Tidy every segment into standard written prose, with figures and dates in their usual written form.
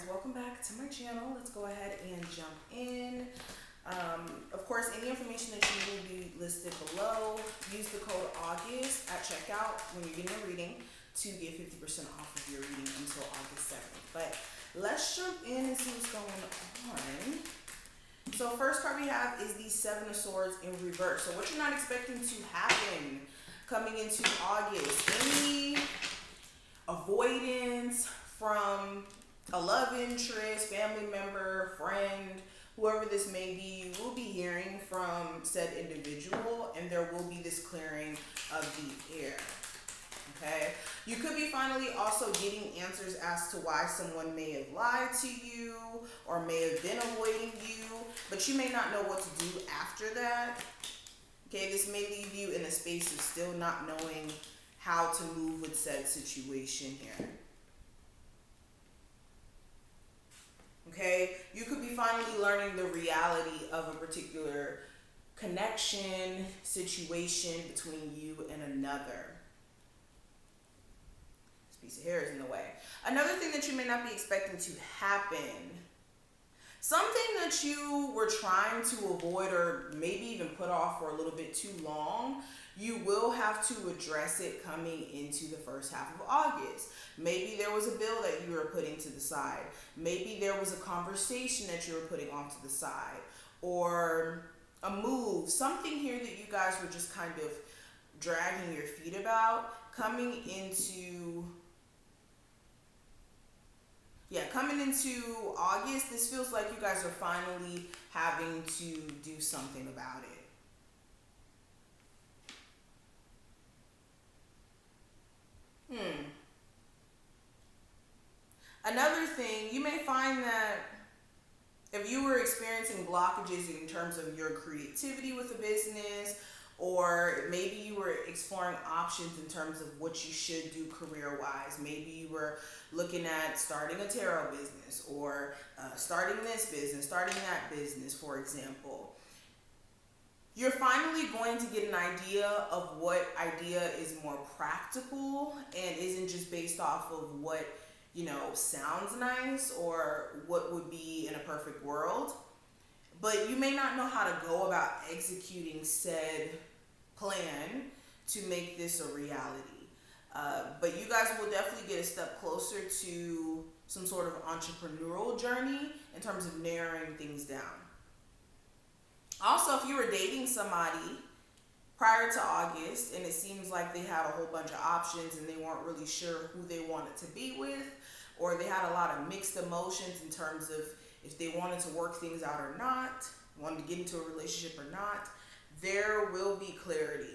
Capricorns, welcome back to my channel. Let's go ahead and jump in. Of course, any information that you need will be listed below. Use the code August at checkout when you're getting a reading to get 50% off of your reading until August 7th. But let's jump in and see what's going on. So first card we have is the Seven of Swords in reverse. So what you're not expecting to happen coming into August. Any avoidance from a love interest, family member, friend, whoever this may be, you will be hearing from said individual, and there will be this clearing of the air. Okay, you could be finally also getting answers as to why someone may have lied to you or may have been avoiding you, but you may not know what to do after that. Okay, this may leave you in a space of still not knowing how to move with said situation here. Okay, you could be finally learning the reality of a particular connection, situation between you and another. This piece of hair is in the way. Another thing that you may not be expecting to happen, something that you were trying to avoid or maybe even put off for a little bit too long, you will have to address it coming into the first half of August. Maybe there was a bill that you were putting to the side. Maybe there was a conversation that you were putting off to the side, or a move, something here that you guys were just kind of dragging your feet about. Coming into August, this feels like you guys are finally having to do something about it. Another thing, you may find that if you were experiencing blockages in terms of your creativity with a business, or maybe you were exploring options in terms of what you should do career-wise. Maybe you were looking at starting a tarot business, or starting this business, starting that business, for example. You're finally going to get an idea of what idea is more practical and isn't just based off of what, you know, sounds nice or what would be in a perfect world. But you may not know how to go about executing said plan to make this a reality. But you guys will definitely get a step closer to some sort of entrepreneurial journey in terms of narrowing things down. Also, if you were dating somebody prior to August and it seems like they had a whole bunch of options and they weren't really sure who they wanted to be with, or they had a lot of mixed emotions in terms of if they wanted to work things out or not, wanted to get into a relationship or not, there will be clarity,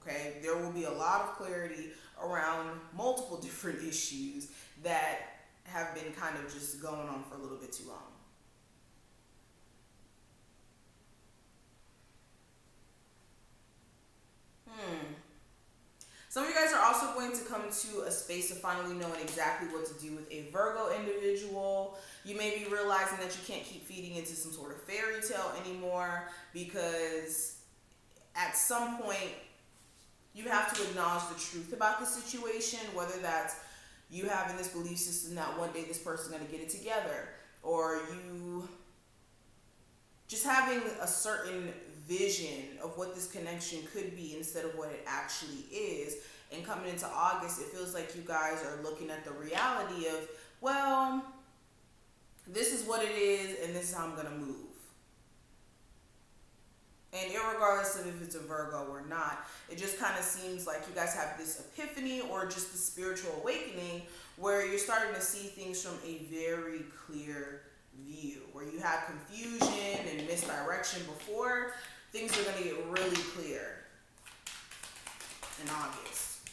okay? There will be a lot of clarity around multiple different issues that have been kind of just going on for a little bit too long. Some of you guys are also going to come to a space of finally knowing exactly what to do with a Virgo individual. You may be realizing that you can't keep feeding into some sort of fairy tale anymore, because at some point you have to acknowledge the truth about the situation, whether that's you having this belief system that one day this person's going to get it together, or you just having a certain vision of what this connection could be instead of what it actually is. And coming into August, it feels like you guys are looking at the reality of, well, this is what it is and this is how I'm going to move. And irregardless of if it's a Virgo or not, it just kind of seems like you guys have this epiphany or just the spiritual awakening where you're starting to see things from a very clear view. Where you had confusion and misdirection before, things are going to get really clear in August.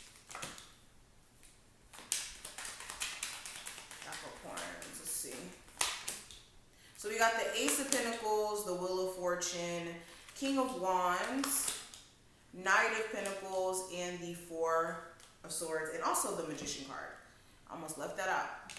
Capricorns, let's see. So we got the Ace of Pentacles, the Wheel of Fortune, King of Wands, Knight of Pentacles, and the Four of Swords, and also the Magician card. Almost left that out.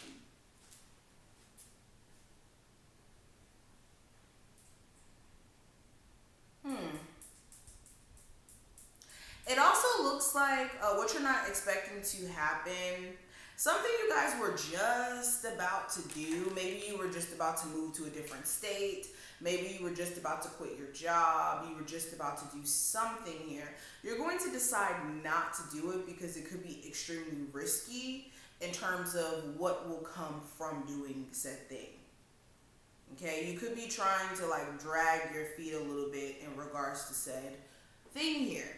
It also looks like what you're not expecting to happen Something you guys were just about to do. Maybe you were just about to move to a different state. Maybe you were just about to quit your job. You were just about to do something here. You're going to decide not to do it because it could be extremely risky in terms of what will come from doing said thing. Okay, you could be trying to like drag your feet a little bit in regards to said thing here.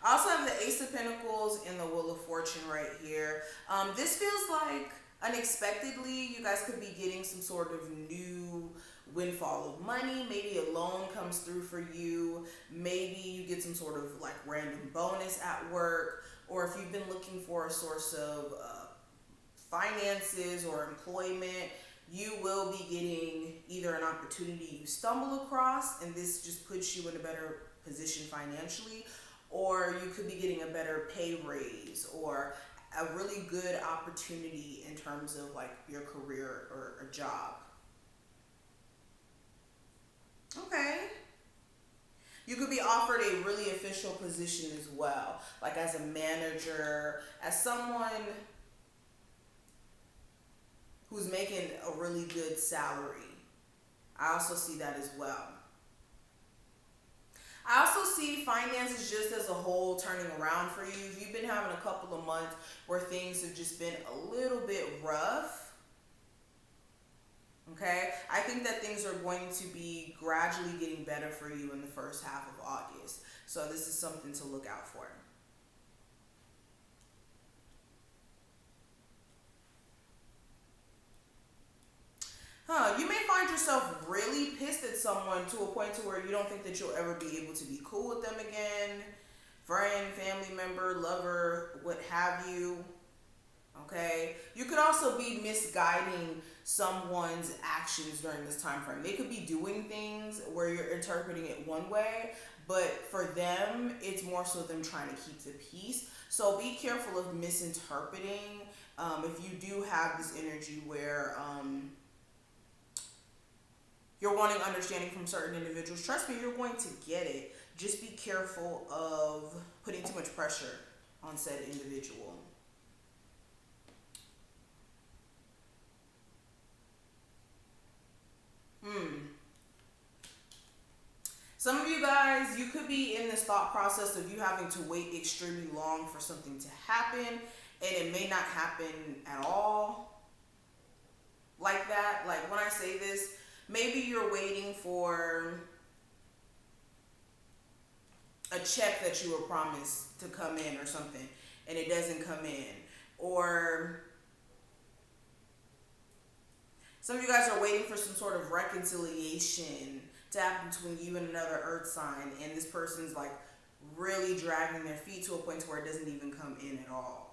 I also have the Ace of Pentacles and the Wheel of Fortune right here. This feels like unexpectedly you guys could be getting some sort of new windfall of money. Maybe a loan comes through for you. Maybe you get some sort of like random bonus at work. Or if you've been looking for a source of finances or employment, you will be getting either an opportunity you stumble across and this just puts you in a better position financially, or you could be getting a better pay raise or a really good opportunity in terms of like your career or a job. Okay. You could be offered a really official position as well, like as a manager, as someone who's making a really good salary. I also see that as well. I also see finances just as a whole turning around for you. If you've been having a couple of months where things have just been a little bit rough, okay, I think that things are going to be gradually getting better for you in the first half of August. So this is something to look out for. You may find yourself really pissed at someone to a point to where you don't think that you'll ever be able to be cool with them again. Friend, family member, lover, what have you. Okay? You could also be misguiding someone's actions during this time frame. They could be doing things where you're interpreting it one way, but for them, it's more so them trying to keep the peace. So be careful of misinterpreting. If you do have this energy where you're wanting understanding from certain individuals, trust me, you're going to get it. Just be careful of putting too much pressure on said individual. Some of you guys, you could be in this thought process of you having to wait extremely long for something to happen, and it may not happen at all like that. Like when I say this, maybe you're waiting for a check that you were promised to come in or something, and it doesn't come in. Or some of you guys are waiting for some sort of reconciliation to happen between you and another earth sign, and this person's like really dragging their feet to a point to where it doesn't even come in at all.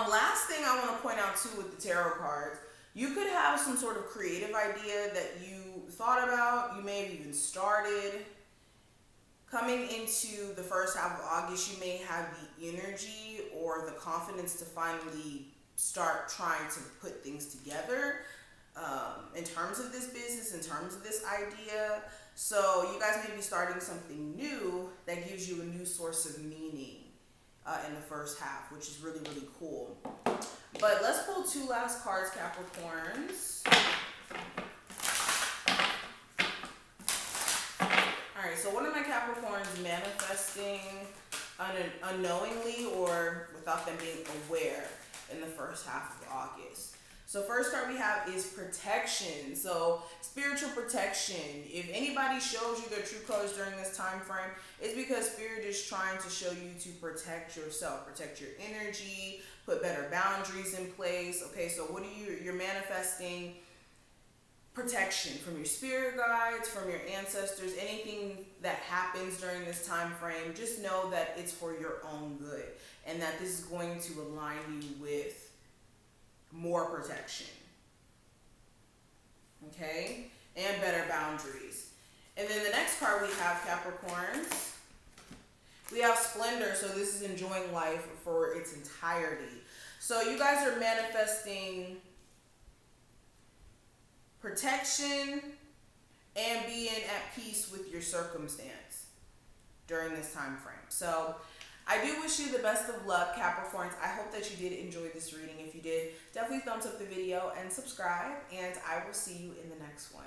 Last thing I want to point out too with the tarot cards, you could have some sort of creative idea that you thought about, you may have even started. Coming into the first half of August, you may have the energy or the confidence to finally start trying to put things together in terms of this business, in terms of this idea. So you guys may be starting something new that gives you a new source of meaning in the first half, which is really, really cool. But let's pull two last cards, Capricorns. Alright, so what are my Capricorns manifesting unknowingly or without them being aware in the first half of August? So first card we have is protection. So spiritual protection. If anybody shows you their true colors during this time frame, it's because Spirit is trying to show you to protect yourself, protect your energy, put better boundaries in place. Okay, so what are you're manifesting protection from your spirit guides, from your ancestors, anything that happens during this time frame. Just know that it's for your own good and that this is going to align you with more protection, okay, and better boundaries. And then the next card we have, Capricorns, We have splendor, so this is enjoying life for its entirety. So you guys are manifesting protection and being at peace with your circumstance during this time frame. So I do wish you the best of luck, Capricorns. I hope that you did enjoy this reading. If you did, definitely thumbs up the video and subscribe, and I will see you in the next one.